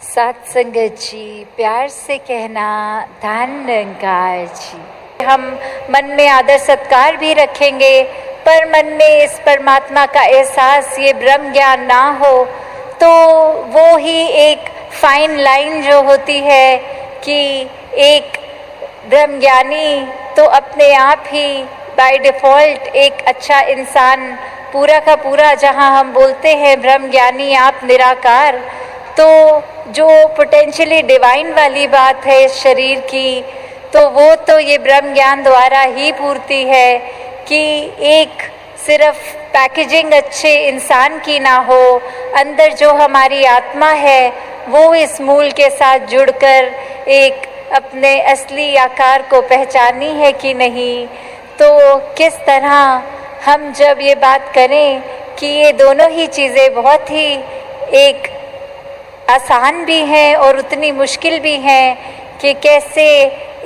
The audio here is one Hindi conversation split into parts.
साथ संगत जी, प्यार से कहना धन निरंकार जी। हम मन में आदर सत्कार भी रखेंगे, पर मन में इस परमात्मा का एहसास, ये ब्रह्म ज्ञान ना हो तो वो ही एक फाइन लाइन जो होती है कि एक ब्रह्म ज्ञानी तो अपने आप ही बाय डिफ़ॉल्ट एक अच्छा इंसान पूरा का पूरा, जहाँ हम बोलते हैं ब्रह्म ज्ञानी आप निराकार, तो जो पोटेंशियली डिवाइन वाली बात है इस शरीर की, तो वो तो ये ब्रह्म ज्ञान द्वारा ही पूर्ति है कि एक सिर्फ पैकेजिंग अच्छे इंसान की ना हो, अंदर जो हमारी आत्मा है वो इस मूल के साथ जुड़कर एक अपने असली आकार को पहचानी है कि नहीं। तो किस तरह हम जब ये बात करें कि ये दोनों ही चीज़ें बहुत ही एक आसान भी हैं और उतनी मुश्किल भी हैं कि कैसे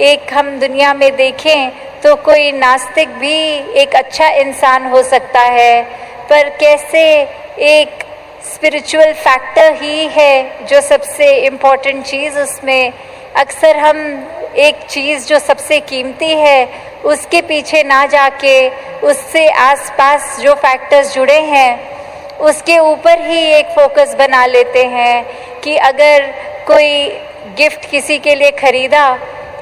एक हम दुनिया में देखें तो कोई नास्तिक भी एक अच्छा इंसान हो सकता है, पर कैसे एक स्पिरिचुअल फैक्टर ही है जो सबसे इम्पोर्टेंट चीज़, उसमें अक्सर हम एक चीज़ जो सबसे कीमती है उसके पीछे ना जाके उससे आसपास जो फैक्टर्स जुड़े हैं उसके ऊपर ही एक फोकस बना लेते हैं कि अगर कोई गिफ्ट किसी के लिए ख़रीदा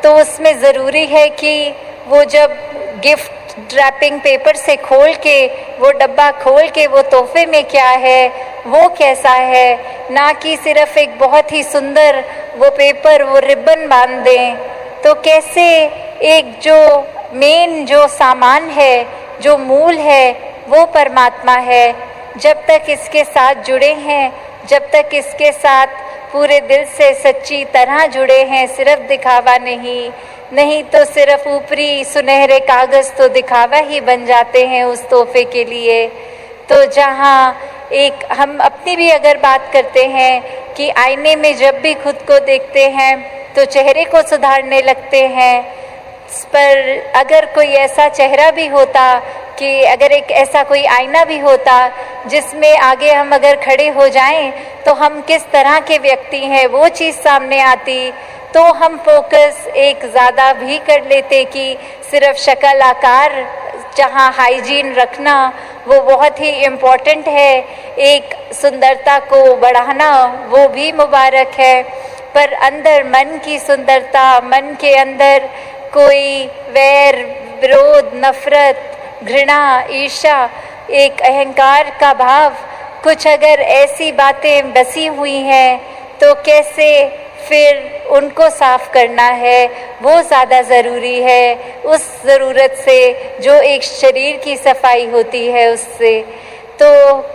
तो उसमें ज़रूरी है कि वो जब गिफ्ट रैपिंग पेपर से खोल के वो डब्बा खोल के वो तोहफे में क्या है वो कैसा है, ना कि सिर्फ एक बहुत ही सुंदर वो पेपर वो रिबन बांध दें। तो कैसे एक जो मेन जो सामान है, जो मूल है, वो परमात्मा है, जब तक इसके साथ जुड़े हैं, जब तक इसके साथ पूरे दिल से सच्ची तरह जुड़े हैं, सिर्फ दिखावा नहीं तो सिर्फ ऊपरी सुनहरे कागज़ तो दिखावा ही बन जाते हैं उस तोहफे के लिए। तो जहाँ एक हम अपनी भी अगर बात करते हैं कि आईने में जब भी खुद को देखते हैं तो चेहरे को सुधारने लगते हैं, पर अगर कोई ऐसा चेहरा भी होता कि अगर एक ऐसा कोई आईना भी होता जिसमें आगे हम अगर खड़े हो जाएं तो हम किस तरह के व्यक्ति हैं वो चीज़ सामने आती, तो हम फोकस एक ज़्यादा भी कर लेते कि सिर्फ शक्ल आकार, जहाँ हाइजीन रखना वो बहुत ही इम्पोर्टेंट है, एक सुंदरता को बढ़ाना वो भी मुबारक है, पर अंदर मन की सुंदरता, मन के अंदर कोई वैर, विरोध, नफरत, घृणा, ईर्ष्या, एक अहंकार का भाव, कुछ अगर ऐसी बातें बसी हुई हैं तो कैसे फिर उनको साफ करना है वो ज़्यादा ज़रूरी है उस ज़रूरत से जो एक शरीर की सफाई होती है उससे। तो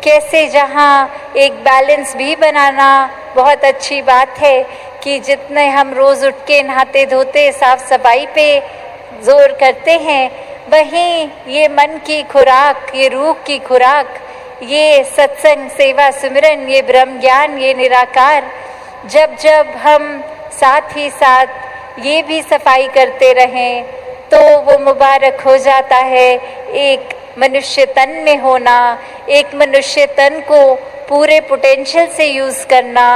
कैसे जहाँ एक बैलेंस भी बनाना बहुत अच्छी बात है कि जितने हम रोज़ उठ के नहाते धोते साफ़ सफाई पे ज़ोर करते हैं, वहीं ये मन की खुराक, ये रूह की खुराक, ये सत्संग, सेवा, सिमरन, ये ब्रह्म ज्ञान, ये निराकार, जब जब हम साथ ही साथ ये भी सफाई करते रहें तो वो मुबारक हो जाता है एक मनुष्य तन में होना, एक मनुष्य तन को पूरे पोटेंशियल से यूज़ करना।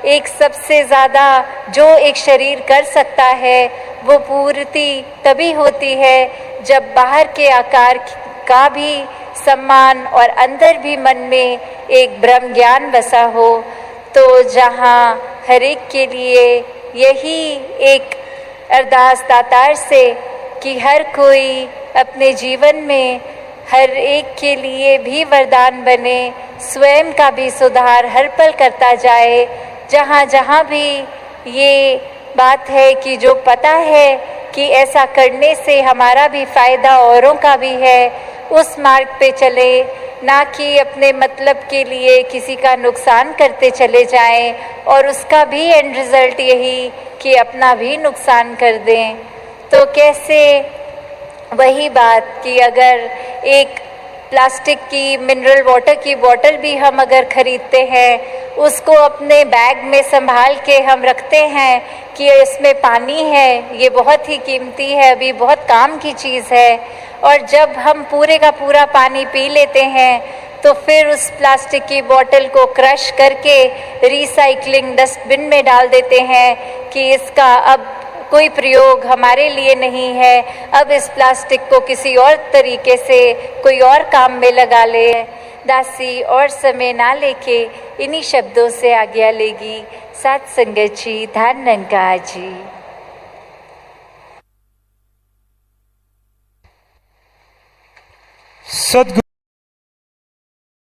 एक सबसे ज़्यादा जो एक शरीर कर सकता है वो पूर्ति तभी होती है जब बाहर के आकार का भी सम्मान और अंदर भी मन में एक ब्रह्म ज्ञान बसा हो। तो जहाँ हर एक के लिए यही एक अरदास दातार से कि हर कोई अपने जीवन में हर एक के लिए भी वरदान बने, स्वयं का भी सुधार हर पल करता जाए। जहाँ जहाँ भी ये बात है कि जो पता है कि ऐसा करने से हमारा भी फ़ायदा औरों का भी है, उस मार्ग पे चले, ना कि अपने मतलब के लिए किसी का नुकसान करते चले जाएं और उसका भी एंड रिज़ल्ट यही कि अपना भी नुकसान कर दें। तो कैसे वही बात कि अगर एक प्लास्टिक की मिनरल वाटर की बोतल भी हम अगर ख़रीदते हैं, उसको अपने बैग में संभाल के हम रखते हैं कि इसमें पानी है, ये बहुत ही कीमती है, अभी बहुत काम की चीज़ है, और जब हम पूरे का पूरा पानी पी लेते हैं तो फिर उस प्लास्टिक की बोतल को क्रश करके रिसाइकलिंग डस्टबिन में डाल देते हैं कि इसका अब कोई प्रयोग हमारे लिए नहीं है, अब इस प्लास्टिक को किसी और तरीके से कोई और काम में लगा ले। दासी और समय ना लेके इन्हीं शब्दों से आज्ञा लेगी। सात संगत जी, धन निरंकार जी। सद्गुरु